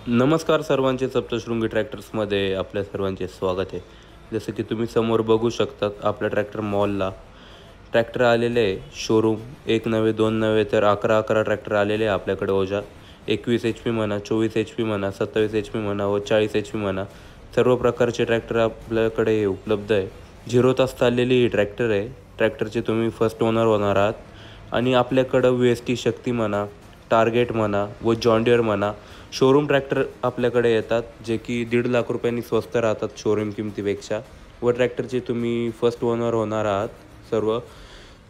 नमस्कार सर्वांचे सप्तशृंगी ट्रॅक्टर्समध्ये आपल्या सर्वांचे स्वागत आहे. जसं की तुम्ही समोर बघू शकतात आपल्या ट्रॅक्टर मॉलला ट्रॅक्टर आलेले आहे. शोरूम एक नव्हे दोन नव्हे तर 11 ट्रॅक्टर आलेले आहे आपल्याकडे. ओजा 21 HP म्हणा, 24 HP म्हणा, 27 HP म्हणा व 40 HP म्हणा, सर्व प्रकारचे ट्रॅक्टर आपल्याकडे उपलब्ध आहे. 0 तास चाललेली ही ट्रॅक्टर आहे. ट्रॅक्टरचे तुम्ही फर्स्ट ओनर होणार आहात. आणि आपल्याकडं VST शक्ती म्हणा, टार्गेट म्हणा व जॉन्डियर म्हणा, शोरूम ट्रॅक्टर आपल्याकडे येतात जे की 1.5 लाख रुपयांनी स्वस्त राहतात शोरूम किमतीपेक्षा. व ट्रॅक्टरचे तुम्ही फर्स्ट ओनर होणार आहात सर्व.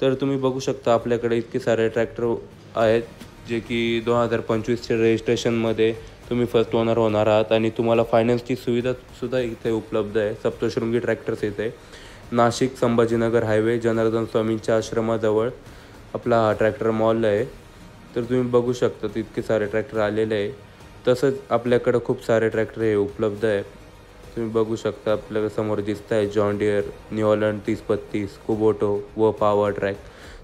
तर तुम्ही बघू शकता आपल्याकडे इतके सारे ट्रॅक्टर आहेत जे की 2025च्या रजिस्ट्रेशनमध्ये तुम्ही फर्स्ट ओनर होणार आहात. आणि तुम्हाला फायनान्सची सुविधासुद्धा इथे उपलब्ध आहे. सप्तशृंगी ट्रॅक्टर्स येथे नाशिक संभाजीनगर हायवे जनार्दन स्वामींच्या आश्रमाजवळ आपला हा ट्रॅक्टर मॉल आहे. तर तुम्ही बघू शकता इतके सारे ट्रॅक्टर आलेले आहे. तसंच आपल्याकडं खूप सारे ट्रॅक्टर हे उपलब्ध आहे. तुम्ही बघू शकता आपल्याला समोर दिसत आहे जॉन्डियर, न्यू हॉलंड 3032, कुबोटो व पॉवर ट्रॅक.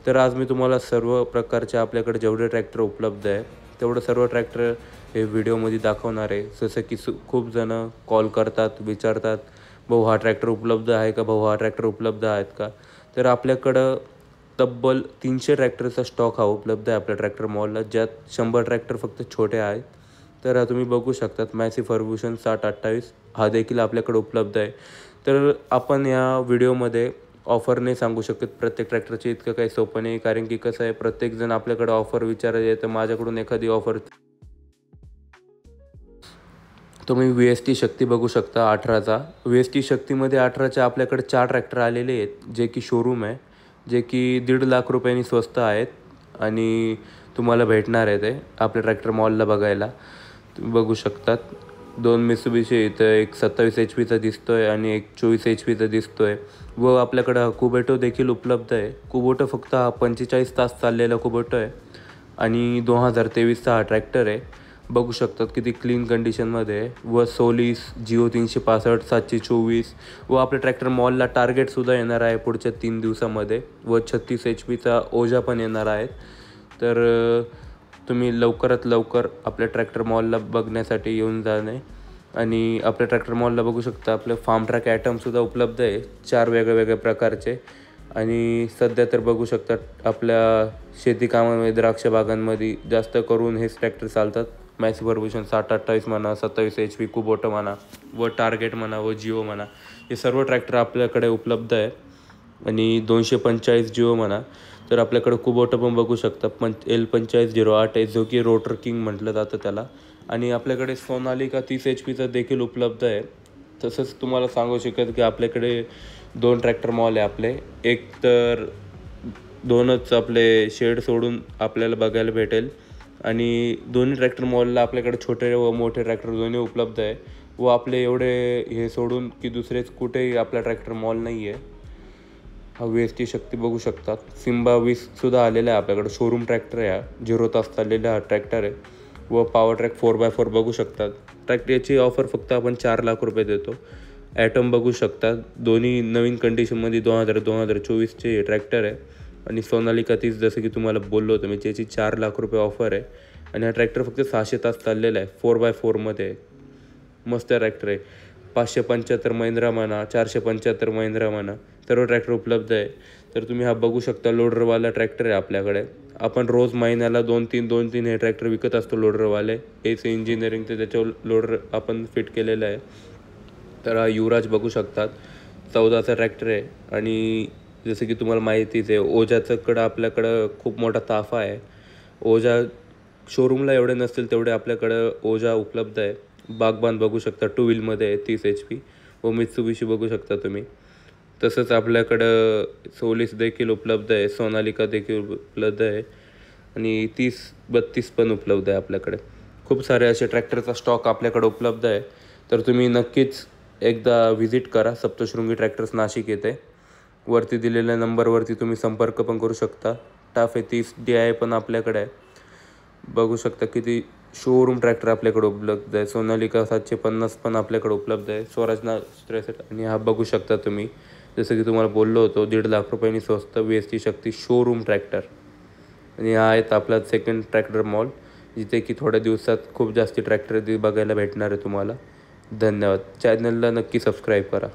तर आज मी तुम्हाला सर्व प्रकारचे आपल्याकडे जेवढे ट्रॅक्टर उपलब्ध आहे तेवढं सर्व ट्रॅक्टर हे व्हिडिओमध्ये दाखवणार आहे. जसं की खूप जणं कॉल करतात, विचारतात, भाऊ हा ट्रॅक्टर उपलब्ध आहे का, भाऊ हा ट्रॅक्टर उपलब्ध आहेत का. तर आपल्याकडं तब्बल 300 ट्रॅक्टरचा स्टॉक हा उपलब्ध आहे आपल्या ट्रॅक्टर मॉलला, ज्यात 100 ट्रॅक्टर फक्त छोटे आहेत. तर तुम्ही बघू शकतात मॅसी फर्ग्युसन 6028 हा देखील आपल्याकडे उपलब्ध आहे. तर आपण या व्हिडिओमध्ये ऑफर नाही सांगू शकत प्रत्येक ट्रॅक्टरचे, इतकं काही सोपं नाही. कारण की कसं आहे, प्रत्येकजण आपल्याकडे ऑफर विचारायला येतं. माझ्याकडून एखादी ऑफर तुम्ही VST शक्ती बघू शकता 18चा. VST शक्तीमध्ये 18च्या आपल्याकडे 4 ट्रॅक्टर आलेले आहेत जे की शोरूम आहे, जे की 1.5 लाख रुपयांनी स्वस्त आहेत. आणि तुम्हाला भेटणार आहे ते आपल्या ट्रॅक्टर मॉलला बघायला. तुम्ही बघू शकतात 2 मित्सुबिशी इथं, एक 27 HPचा दिसतो आहे आणि एक 24 HPचा दिसतो आहे. व आपल्याकडं कुबोटो देखील उपलब्ध आहे. कुबोटो फक्त हा 45 तास चाललेला कुबोटो आहे आणि 2023चा हा ट्रॅक्टर आहे. बघू शकतात किती क्लीन कंडिशनमध्ये आहे. व सोलिस जिओ 365 724 व आपल्या ट्रॅक्टर मॉलला टार्गेटसुद्धा येणार आहे पुढच्या 3 दिवसामध्ये. व 36 HPचा ओजा पण येणार आहे. तर तुम्ही लवकरात लवकर आपल्या ट्रॅक्टर मॉलला बघण्यासाठी येऊन जाणे. आणि आपल्या ट्रॅक्टर मॉलला बघू शकता आपलं फार्म ट्रॅक ॲटमसुद्धा उपलब्ध आहे 4 वेगळ्या प्रकारचे. आणि सध्या तर बघू शकता आपल्या शेती कामांमध्ये, द्राक्ष बागांमध्ये जास्त करून हेच ट्रॅक्टर चालतात. मॅसी फर्ग्युसन 6028 म्हणा, 27 HP कुबोटो म्हणा व टार्गेट म्हणा व जिओ म्हणा, हे सर्व ट्रॅक्टर आपल्याकडे उपलब्ध आहे. आणि 245 जिओ म्हणा, तर आपल्याकडं कुबोटो पण बघू शकता L4508 आहे, जो की रोटर किंग म्हटलं जातं त्याला. आणि आपल्याकडे सोनालिका 30 HPचा देखील उपलब्ध आहे. तसंच तुम्हाला सांगू शकत की आपल्याकडे 2 ट्रॅक्टर मॉल आहे आपले. एक तर 2च आपले शेड सोडून आपल्याला बघायला भेटेल. आणि दोन्ही ट्रॅक्टर मॉलला आपल्याकडे छोटे व मोठे ट्रॅक्टर दोन्ही उपलब्ध आहे. व आपले एवढे हे सोडून की दुसरेच कुठेही आपला ट्रॅक्टर मॉल नाही आहे. हा VST शक्ती बघू शकतात. सिम्बा 20सुद्धा आलेला आहे आपल्याकडे. शोरूम ट्रॅक्टर आहे हा. 0 तास चाललेला हा ट्रॅक्टर आहे. व पॉवर ट्रॅक 4x4 बघू शकतात. याची ऑफर फक्त आपण 4 लाख रुपये देतो. ॲटम बघू शकतात, दोन्ही नवीन कंडिशनमध्ये 2024चे ट्रॅक्टर आहे. आणि सोनालिका 30 जसं की तुम्हाला बोललो होतं मी, त्याची 4 लाख रुपये ऑफर आहे. आणि हा ट्रॅक्टर फक्त 600 तास चाललेला आहे. 4x4मध्ये आहे. मस्त ट्रॅक्टर आहे. 575 महिंद्रा म्हणा, 475 महिंद्रा म्हणा, सर्व ट्रॅक्टर उपलब्ध आहे. तर तुम्ही हा बघू शकता लोडरवाला ट्रॅक्टर आहे आपल्याकडे. आपण रोज महिन्याला 2-3 हे ट्रॅक्टर विकत असतो लोडरवाले. AC इंजिनिअरिंगचं त्याच्यावर लोडर आपण फिट केलेलं आहे. तर हा युवराज बघू शकतात 14चा ट्रॅक्टर आहे. आणि जसं की तुम्हाला माहितीच आहे ओजाच्याकडं आपल्याकडं खूप मोठा ताफा आहे. ओजा शोरूमला एवढे नसतील तेवढे आपल्याकडं ओजा उपलब्ध आहे. बागबान बघू शकता 2 व्हीलमध्ये आहे 30 HP. व मित्सुबिशी बघू शकता तुम्ही. तसंच आपल्याकडं सोलिस देखील उपलब्ध आहे, सोनालिका देखील उपलब्ध आहे आणि 30-32 पण उपलब्ध आहे आपल्याकडे. खूप सारे असे ट्रॅक्टरचा स्टॉक आपल्याकडे उपलब्ध आहे. तर तुम्ही नक्कीच एकदा व्हिजिट करा सप्तशृंगी ट्रॅक्टर्स नाशिक येथे. वरती दिलेल्या नंबरवरती तुम्ही संपर्क पण करू शकता. टाफे 30 DI पण आपल्याकडे आहे. बघू शकता किती शोरूम ट्रॅक्टर आपल्याकडे उपलब्ध आहे. सोनालिका 750 पण आपल्याकडे उपलब्ध आहे. स्वराज 63. आणि हा बघू शकता तुम्ही, जसं की तुम्हाला बोललो होतो 1.5 लाख रुपयांनी स्वस्त VST शक्ती शोरूम ट्रॅक्टर. आणि हा आहेत आपला सेकंड ट्रॅक्टर मॉल जिथे की थोड्या दिवसात खूप जास्ती ट्रॅक्टर बघायला भेटणार आहे तुम्हाला. धन्यवाद. चॅनलला नक्की सबस्क्राईब करा.